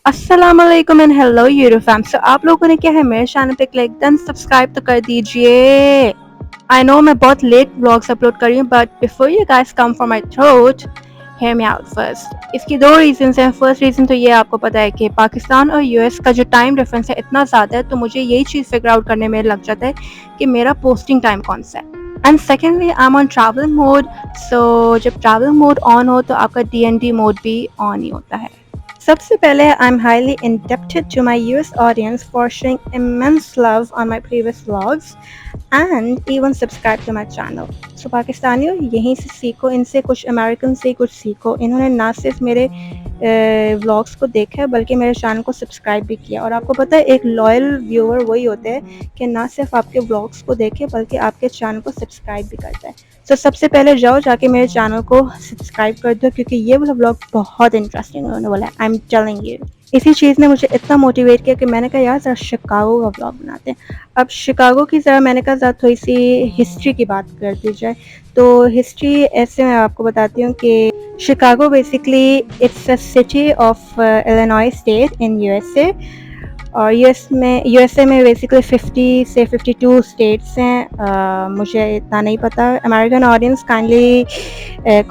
अस्सलामुअलैकुम and hello euro fam. सो आप लोगों ने क्या है मेरे चैनल पे क्लिक डन सब्सक्राइब तो कर दीजिए। आई नो मैं बहुत लेट व्लॉग्स अपलोड कर रही हूँ but before you guys come for my throat hear me out first. इसकी दो रीजंस हैं। फर्स्ट रीज़न तो ये आपको पता है कि पाकिस्तान और यूएस का जो टाइम डिफरेंस है इतना ज़्यादा है, तो मुझे यही चीज़ फिगर आउट करने में लग जाता है कि मेरा पोस्टिंग टाइम कौन सा है। And secondly I am on travel mode. So जब ट्रैवल मोड ऑन हो तो आपका डीएनडी मोड भी ऑन ही होता है। सबसे पहले I am highly indebted to my US audience for showing immense love on my previous vlogs and even subscribe to my channel. So पाकिस्तानियों यहीं से सीखो, इनसे कुछ अमेरिकन से कुछ सीखो। इन्होंने ना सिर्फ मेरे व्लॉग्स को देखा है बल्कि मेरे चैनल को सब्सक्राइब भी किया। और आपको पता है एक लॉयल व्यूअर वही होते हैं कि ना सिर्फ आपके व्लॉग्स को देखे बल्कि आपके चैनल को सब्सक्राइब भी करता है। तो सबसे पहले जाओ जाके मेरे चैनल को सब्सक्राइब कर दो क्योंकि ये वाला व्लॉग बहुत इंटरेस्टिंग होने वाला है। I am telling you. इसी चीज़ ने मुझे इतना मोटिवेट किया कि मैंने कहा यार ज़रा शिकागो का व्लॉग बनाते हैं। अब शिकागो की ज़रा मैंने कहा ज़रा थोड़ी सी हिस्ट्री की बात कर दी जाए। तो हिस्ट्री ऐसे मैं आपको बताती हूँ कि Chicago basically it's a city of Illinois state in USA. और यूएसए में बेसिकली 50 से 52 स्टेट्स हैं। मुझे इतना नहीं पता। American audience kindly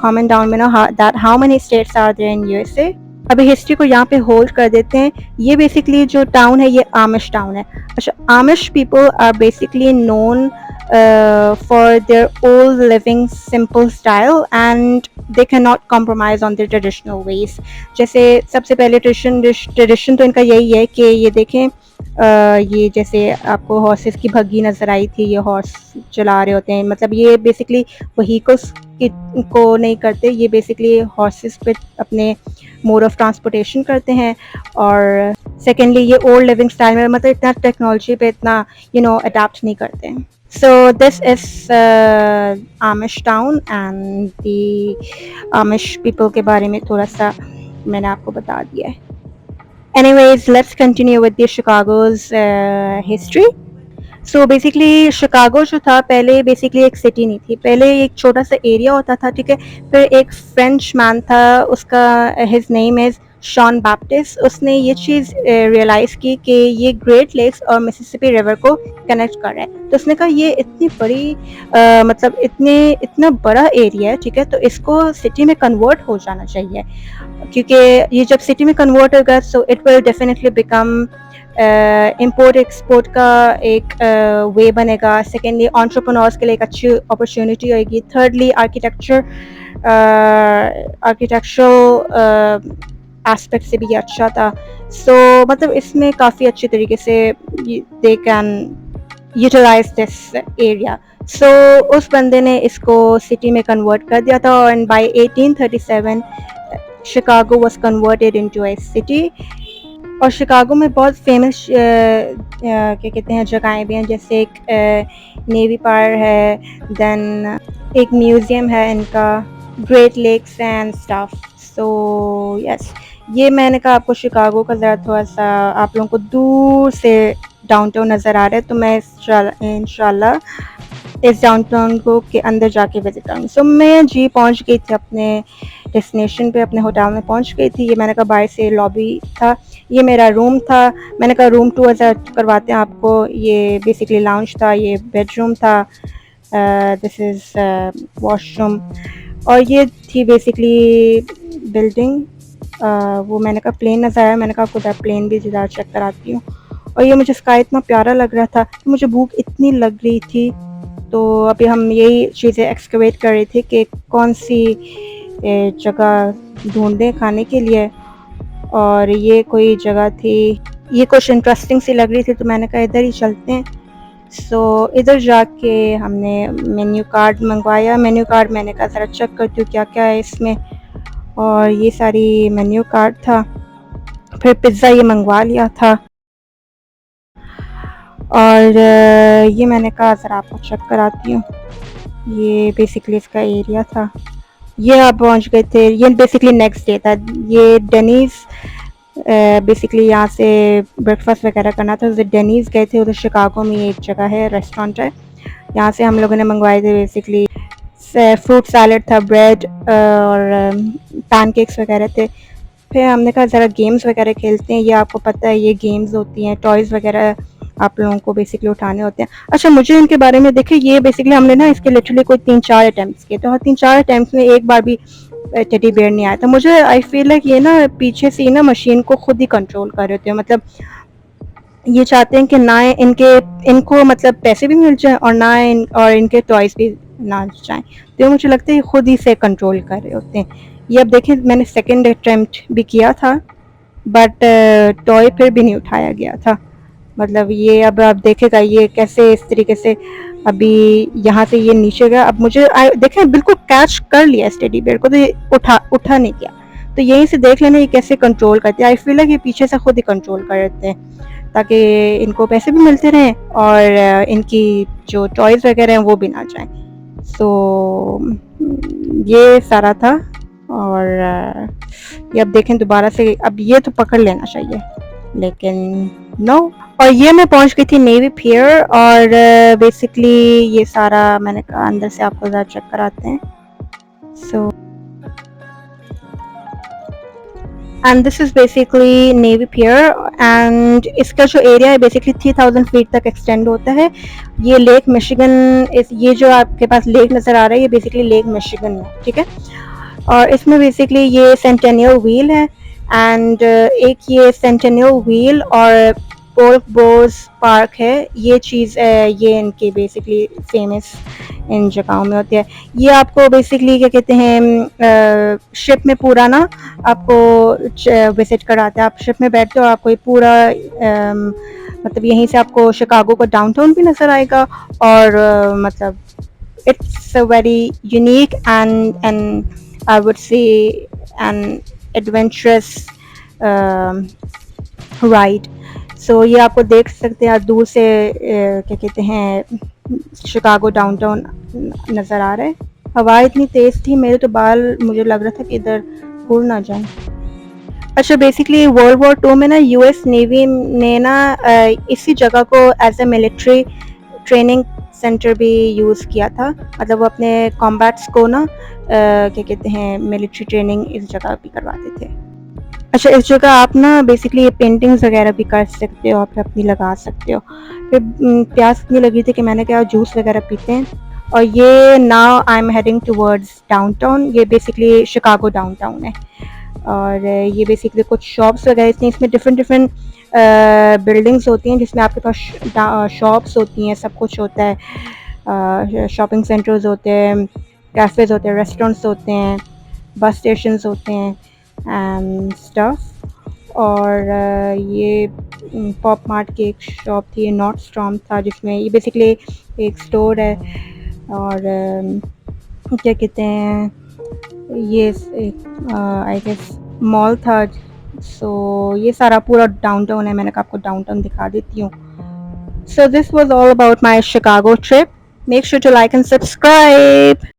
comment down में know that how many states are there in USA. अभी हिस्ट्री को यहाँ पे होल्ड कर देते हैं। ये बेसिकली जो टाउन है ये आमिश टाउन है। अच्छा, Amish people are basically known for their old living simple style and they cannot compromise on their traditional ways. जैसे सबसे पहले ट्रेडिशन तो इनका यही है कि ये देखें, ये जैसे आपको हॉर्सेस की भग्गी नज़र आई थी, ये हॉर्स चला रहे होते हैं। मतलब ये बेसिकली व्हीकल्स को नहीं करते, ये बेसिकली हॉर्सेस पे अपने मोड ऑफ ट्रांसपोर्टेशन करते हैं। और सेकेंडली ये ओल्ड लिविंग स्टाइल में मतलब इतना टेक्नोलॉजी पे इतना अडाप्ट नहीं करते हैं। So this is Amish town and the Amish people के बारे में थोड़ा सा मैंने आपको बता दिया है। Anyways, let's continue with the Chicago's history. So basically Chicago जो था पहले बेसिकली एक सिटी नहीं थी, पहले एक छोटा सा एरिया होता था, ठीक है। फिर एक फ्रेंच मैन था, उसका his name is Jean Baptiste. उसने ये चीज़ रियलाइज़ की कि ये ग्रेट लेक्स और मिसिसिपी रिवर को कनेक्ट कर रहा है। तो उसने कहा ये इतनी बड़ी मतलब इतना बड़ा एरिया है, ठीक है, तो इसको सिटी में कन्वर्ट हो जाना चाहिए क्योंकि ये जब सिटी में कन्वर्ट होगा so it will definitely become import export का एक वे बनेगा। सेकेंडली एंटरप्रेन्योर्स के लिए एक अच्छी अपॉर्चुनिटी होगी। थर्डली आर्किटेक्चरल एस्पेक्ट से भी ये अच्छा था। सो मतलब इसमें काफ़ी अच्छे तरीके से they can utilize this area. So उस बंदे ने इसको सिटी में कन्वर्ट कर दिया था और by 1837 Chicago was converted into a city. और शिकागो में बहुत फेमस क्या कहते हैं जगहें भी हैं, जैसे एक नेवी पार है, देन एक म्यूज़ियम है इनका, Great Lakes and stuff. So yes, ये मैंने कहा आपको शिकागो का ज़रा थोड़ा सा आप लोगों को दूर से डाउनटाउन नज़र आ रहा है, तो मैं इंशाल्लाह इस डाउनटाउन को के अंदर जाके विजिट करूँगी। सो मैं जी पहुँच गई थी अपने डेस्टिनेशन पे, अपने होटल में पहुँच गई थी। ये मैंने कहा बाहर से लॉबी था, ये मेरा रूम था। मैंने कहा रूम टूर करवाते हैं आपको। ये बेसिकली लाउंज था, ये बेडरूम था, दिस इज़ वॉशरूम। और ये थी बेसिकली बिल्डिंग। वो मैंने कहा प्लेन नज़र आया, मैंने कहा आपको प्लेन भी ज़रा चेक कराती हूँ। और ये मुझे स्काई इतना प्यारा लग रहा था, मुझे भूख इतनी लग रही थी। तो अभी हम यही चीज़ें एक्सकवेट कर रहे थे कि कौन सी जगह ढूंढें खाने के लिए। और ये कोई जगह थी, ये कुछ इंटरेस्टिंग सी लग रही थी, तो मैंने कहा इधर ही चलते हैं। सो इधर जाके हमने मेन्यू कार्ड मंगवाया। मेन्यू कार्ड मैंने कहा ज़रा चेक करती हूँ क्या क्या है इसमें, और ये सारी मेन्यू कार्ड था। फिर पिज़्ज़ा ये मंगवा लिया था। और ये मैंने कहा ज़रा आपको चेक कराती हूँ। ये बेसिकली इसका एरिया था। ये आप पहुँच गए थे, ये बेसिकली नेक्स्ट डे था। ये डेनीज़ बेसिकली यहाँ से ब्रेकफास्ट वगैरह करना था, तो डेनीज़ गए थे। उधर शिकागो में एक जगह है, रेस्टोरेंट है, यहाँ से हम लोगों ने मंगवाए थे। बेसिकली फ्रूट सैलड था, ब्रेड और पैनकेक्स वगैरह थे। है, हमने कहा ज़रा गेम्स वगैरह खेलते हैं। ये आपको पता है ये गेम्स होती हैं, टॉयज़ वगैरह आप लोगों को बेसिकली उठाने होते हैं। अच्छा, मुझे इनके बारे में देखिए, ये बेसिकली हमने ना इसके लिटरली कोई 3-4 अटेम्प्ट्स किए, तो 3-4 अटेम्प्ट्स में एक बार भी टेडी बियर नहीं आया। तो मुझे आई फील लाइक ये ना पीछे से ही ना मशीन को खुद ही कंट्रोल कर रहे होते हैं। मतलब ये चाहते हैं कि ना इनको मतलब पैसे भी मिल जाएँ और ना इनके टॉयज़ भी ना जाएँ। तो मुझे लगता है ये खुद ही से कंट्रोल कर रहे होते हैं। ये अब देखें, मैंने सेकंड अटेम्प्ट भी किया था, बट टॉय फिर भी नहीं उठाया गया था। मतलब ये अब आप देखेगा ये कैसे इस तरीके से अभी यहाँ से ये नीचे गया। अब मुझे देखें बिल्कुल कैच कर लिया इस टेडी बियर को, तो ये उठा नहीं गया। तो यहीं से देख लेना ये कैसे कंट्रोल करते हैं। आई फील लाइक ये पीछे से खुद ही कंट्रोल कर देते हैं ताकि इनको पैसे भी मिलते रहें और इनकी जो टॉयज़ वगैरह हैं वो भी ना जाएं। सो ये सारा था। और ये अब देखें दोबारा से, अब ये तो पकड़ लेना चाहिए लेकिन नो। और ये मैं पहुंच गई थी नेवी पियर और बेसिकली ये सारा मैंने कहा अंदर से आपको ज़रा चेक कराते हैं। So and this is basically Navy Pier and इसका जो एरिया है बेसिकली 3000 फीट तक एक्सटेंड होता है। ये लेक मिशिगन, ये जो आपके पास लेक नज़र आ रहा है ये बेसिकली लेक मिशिगन है, ठीक है। और इसमें बेसिकली ये सेंटेनियल व्हील है एंड एक ये सेंटेनियल व्हील और पोर्क बोज पार्क है। ये चीज़ ये इनकी बेसिकली फेमस इन जगहों में होती है। ये आपको बेसिकली क्या कहते हैं शिप में पूरा ना आपको विजिट कराते हैं। आप शिप में बैठते हो, आपको ये पूरा मतलब यहीं से आपको शिकागो का डाउनटाउन भी नज़र आएगा और मतलब it's a very unique and I would say an adventurous ride. So ये आपको देख सकते हैं दूर से क्या कहते हैं शिकागो डाउनटाउन नज़र आ रहा है। हवा इतनी तेज़ थी मेरे तो बाल, मुझे लग रहा था कि इधर उड़ ना जाए। अच्छा, बेसिकली वर्ल्ड वॉर 2 में ना यूएस नेवी ने ना इसी जगह को as a military training centre भी यूज़ किया था। मतलब वो अपने कॉम्बैट्स को ना क्या कहते हैं मिलिट्री ट्रेनिंग इस जगह भी करवाते थे। अच्छा, इस जगह आप ना बेसिकली पेंटिंग्स वगैरह भी कर सकते हो, आप अपनी लगा सकते हो। फिर प्यास इतनी लगी थी कि मैंने कहा जूस वगैरह पीते हैं। और ये now I am heading towards downtown. ये बेसिकली शिकागो डाउनटाउन है और ये बेसिकली कुछ शॉप्स वगैरह इसमें डिफरेंट बिल्डिंग्स होती हैं जिसमें आपके पास शॉप्स होती हैं, सब कुछ होता है। शॉपिंग सेंटर्स होते हैं, कैफ़ेज़ होते हैं, रेस्टोरेंट्स होते हैं, बस स्टेशंस होते हैं एंड स्टफ। और ये पॉप मार्ट की एक शॉप थी, नॉर्डस्ट्रॉम था जिसमें ये बेसिकली एक स्टोर है। और क्या कहते हैं ये आई गेस मॉल था। सो ये सारा पूरा डाउनटाउन है। मैंने कहा आपको डाउनटाउन दिखा देती हूँ। So this was all about my Chicago trip. Make sure to like and subscribe.